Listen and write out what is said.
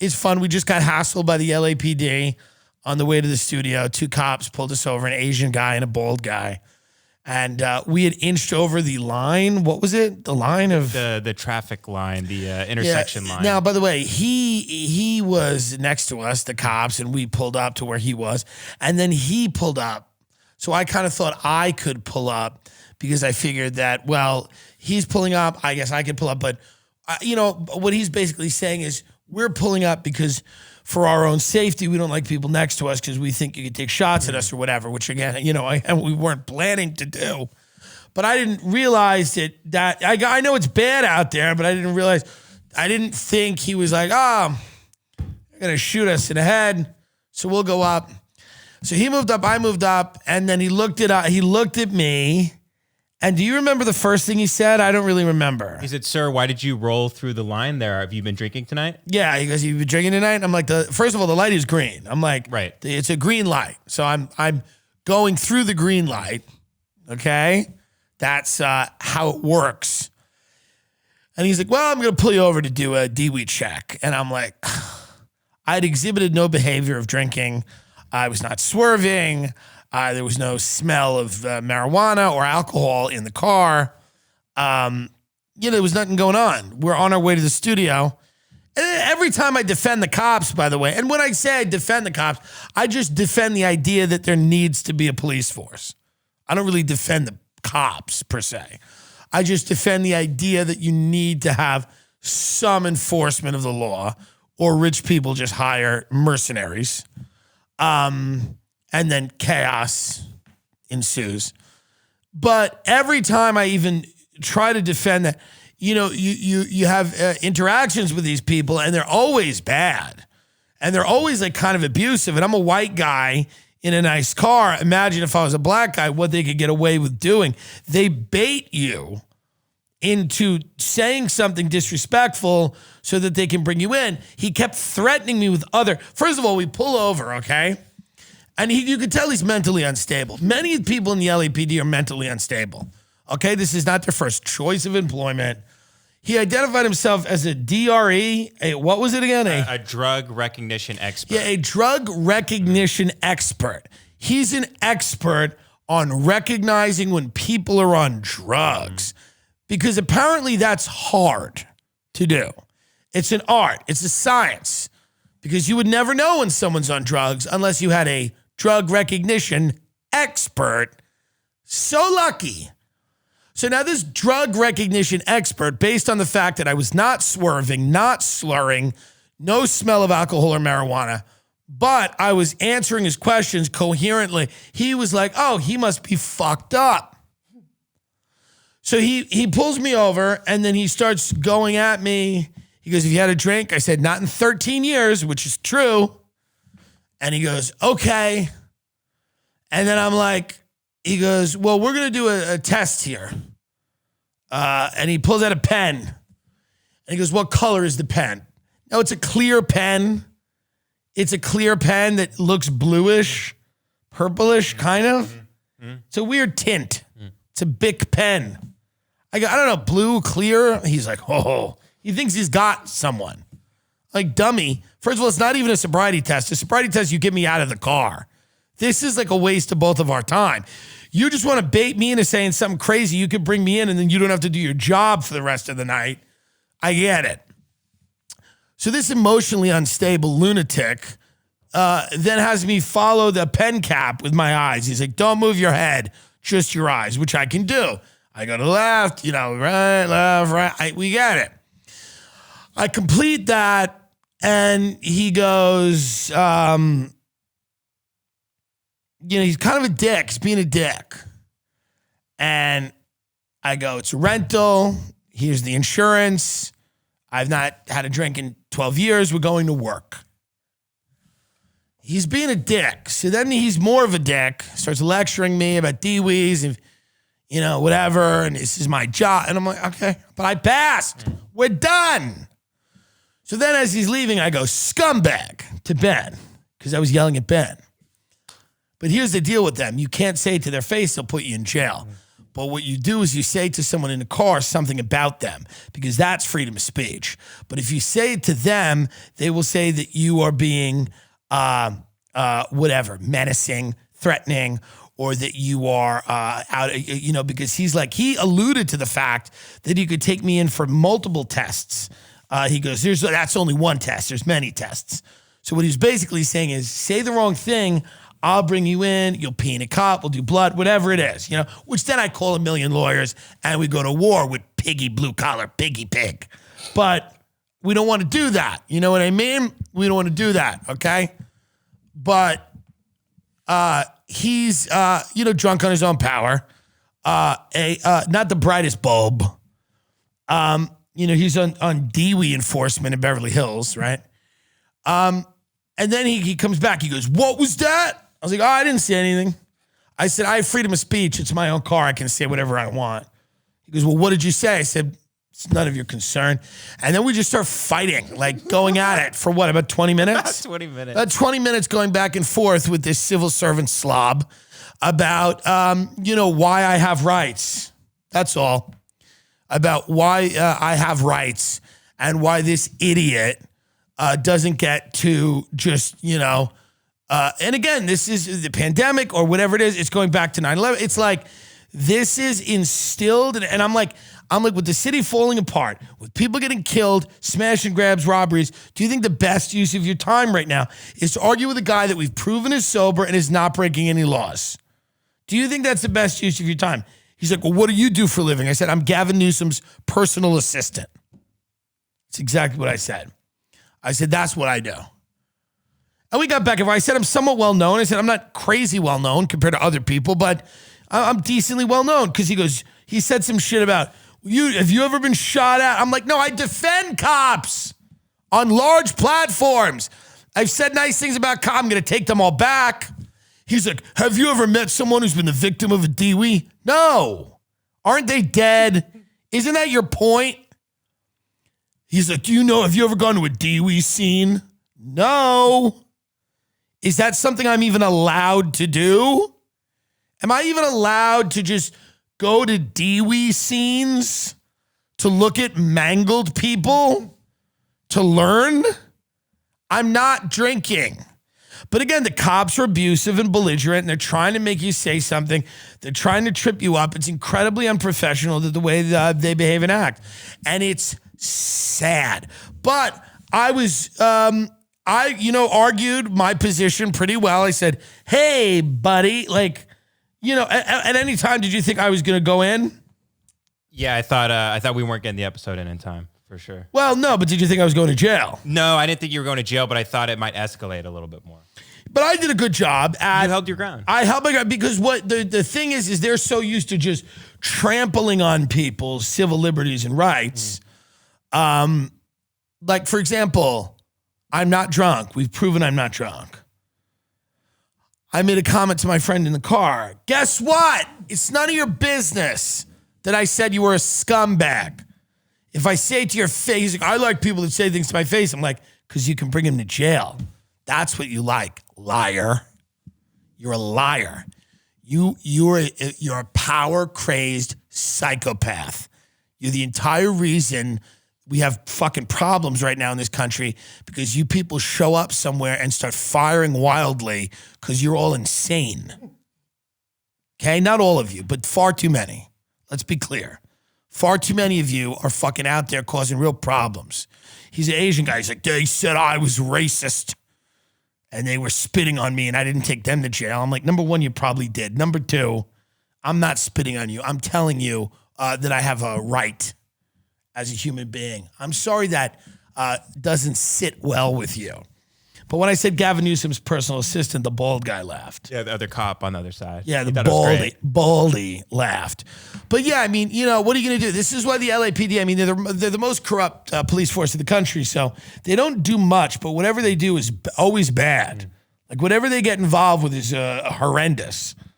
It's fun. We just got hassled by the LAPD on the way to the studio. 2 cops pulled us over, an Asian guy and a bald guy. And we had inched over the line. What was it? The line of... The traffic line, the intersection line. Now, by the way, he was next to us, the cops, and we pulled up to where he was. And then he pulled up. So I kind of thought I could pull up because I figured that, well, he's pulling up. I guess I could pull up. But, what he's basically saying is we're pulling up because for our own safety, we don't like people next to us because we think you could take shots at us or whatever, which again, we weren't planning to do. But I didn't realize that I know it's bad out there, but I didn't think he was like, they're going to shoot us in the head. So we'll go up. So he moved up, I moved up, and then he looked at me. And do you remember the first thing he said? I don't really remember. He said, "Sir, why did you roll through the line there? Have you been drinking tonight?" Yeah, he goes, "You've been drinking tonight?" I'm like, first of all, the light is green. I'm like, right. It's a green light. So I'm going through the green light. Okay? That's how it works. And he's like, "Well, I'm going to pull you over to do a DWI check." And I'm like, I'd exhibited no behavior of drinking. I was not swerving. There was no smell of marijuana or alcohol in the car. There was nothing going on. We're on our way to the studio. And every time I defend the cops, by the way, and when I say I defend the cops, I just defend the idea that there needs to be a police force. I don't really defend the cops, per se. I just defend the idea that you need to have some enforcement of the law, or rich people just hire mercenaries. And then chaos ensues. But every time I even try to defend that, you have interactions with these people and they're always bad. And they're always like kind of abusive. And I'm a white guy in a nice car. Imagine if I was a black guy, what they could get away with doing. They bait you into saying something disrespectful so that they can bring you in. He kept threatening me with first of all, we pull over, okay? And you could tell he's mentally unstable. Many people in the LAPD are mentally unstable. Okay, this is not their first choice of employment. He identified himself as a DRE. What was it again? A drug recognition expert. Yeah, a drug recognition expert. He's an expert on recognizing when people are on drugs. Because apparently that's hard to do. It's an art. It's a science. Because you would never know when someone's on drugs unless you had a drug recognition expert. So lucky. So now this drug recognition expert, based on the fact that I was not swerving, not slurring, no smell of alcohol or marijuana, but I was answering his questions coherently, he was like, oh, he must be fucked up. So he pulls me over and then he starts going at me. He goes, "Have you had a drink?" I said, "Not in 13 years, which is true. And he goes, "Okay." And then I'm like, he goes, "Well, we're going to do a test here." And he pulls out a pen. And he goes, "What color is the pen?" No, it's a clear pen. It's a clear pen that looks bluish, purplish, kind of. It's a weird tint. It's a Bic pen. I go, "I don't know, blue, clear." He's like, "Oh." He thinks he's got someone. Like, dummy. First of all, it's not even a sobriety test. A sobriety test, you get me out of the car. This is like a waste of both of our time. You just want to bait me into saying something crazy. You could bring me in and then you don't have to do your job for the rest of the night. I get it. So this emotionally unstable lunatic then has me follow the pen cap with my eyes. He's like, "Don't move your head, just your eyes," which I can do. I go to the left, right, left, right. We get it. I complete that, and he goes, he's kind of a dick. He's being a dick. And I go, "It's a rental. Here's the insurance. I've not had a drink in 12 years. We're going to work." He's being a dick. So then he's more of a dick, starts lecturing me about DWIs and, whatever, and this is my job. And I'm like, okay, but I passed. We're done. So then as he's leaving, I go, "Scumbag," to Ben, because I was yelling at Ben. But here's the deal with them. You can't say it to their face, they'll put you in jail. But what you do is you say to someone in the car something about them, because that's freedom of speech. But if you say it to them, they will say that you are being whatever, menacing, threatening, or that you are because he alluded to the fact that he could take me in for multiple tests. He goes, that's only one test. There's many tests. So what he's basically saying is, say the wrong thing, I'll bring you in, you'll pee in a cup, we'll do blood, whatever it is, which then I call a million lawyers and we go to war with piggy blue collar, piggy pig. But we don't want to do that. You know what I mean? We don't want to do that, okay? But he's, drunk on his own power, not the brightest bulb. He's on DWI enforcement in Beverly Hills, right? And then he comes back. He goes, what was that? I was like, I didn't say anything. I said, I have freedom of speech. It's my own car. I can say whatever I want. He goes, well, what did you say? I said, it's none of your concern. And then we just start fighting, like going at it for what, about 20 minutes? 20 minutes. About 20 minutes going back and forth with this civil servant slob about, why I have rights. That's all. About why I have rights and why this idiot doesn't get to just, and again, this is the pandemic or whatever it is. It's going back to 9/11. It's like, this is instilled. And I'm like, with the city falling apart, with people getting killed, smash and grabs, robberies, do you think the best use of your time right now is to argue with a guy that we've proven is sober and is not breaking any laws? Do you think that's the best use of your time? He's like, well, what do you do for a living? I said, I'm Gavin Newsom's personal assistant. It's exactly what I said. I said, that's what I do. And we got back and forth. I said, I'm somewhat well known. I said, I'm not crazy well known compared to other people, but I'm decently well known. Because he said some shit about, have you ever been shot at? I'm like, no, I defend cops on large platforms. I've said nice things about cops. I'm going to take them all back. He's like, have you ever met someone who's been the victim of a DWI? No. Aren't they dead? Isn't that your point? He's like, have you ever gone to a DWI scene? No. Is that something I'm even allowed to do? Am I even allowed to just go to DWI scenes to look at mangled people to learn? I'm not drinking. But again, the cops are abusive and belligerent, and they're trying to make you say something. They're trying to trip you up. It's incredibly unprofessional the way they behave and act. And it's sad. But I was, argued my position pretty well. I said, hey, buddy, at any time, did you think I was going to go in? Yeah, I thought we weren't getting the episode in time. For sure. Well, no, but did you think I was going to jail? No, I didn't think you were going to jail, but I thought it might escalate a little bit more. But I did a good job at... You held your ground. I held my ground because what the thing is they're so used to just trampling on people's civil liberties and rights. Like, for example, I'm not drunk. We've proven I'm not drunk. I made a comment to my friend in the car. Guess what? It's none of your business that I said you were a scumbag. If I say to your face, like, I like people that say things to my face, I'm like, because you can bring him to jail. That's what you like, liar. You're a liar. You're a power-crazed psychopath. You're the entire reason we have fucking problems right now in this country because you people show up somewhere and start firing wildly because you're all insane. Okay? Not all of you, but far too many. Let's be clear. Far too many of you are fucking out there causing real problems. He's an Asian guy. He's like, they said I was racist and they were spitting on me and I didn't take them to jail. I'm like, number one, you probably did. Number two, I'm not spitting on you. I'm telling you that I have a right as a human being. I'm sorry that doesn't sit well with you. But when I said Gavin Newsom's personal assistant, the bald guy laughed. Yeah, the other cop on the other side. Yeah, the baldy laughed. But yeah, I mean, what are you going to do? This is why the LAPD, I mean, they're the most corrupt police force in the country. So they don't do much, but whatever they do is always bad. Like whatever they get involved with is horrendous.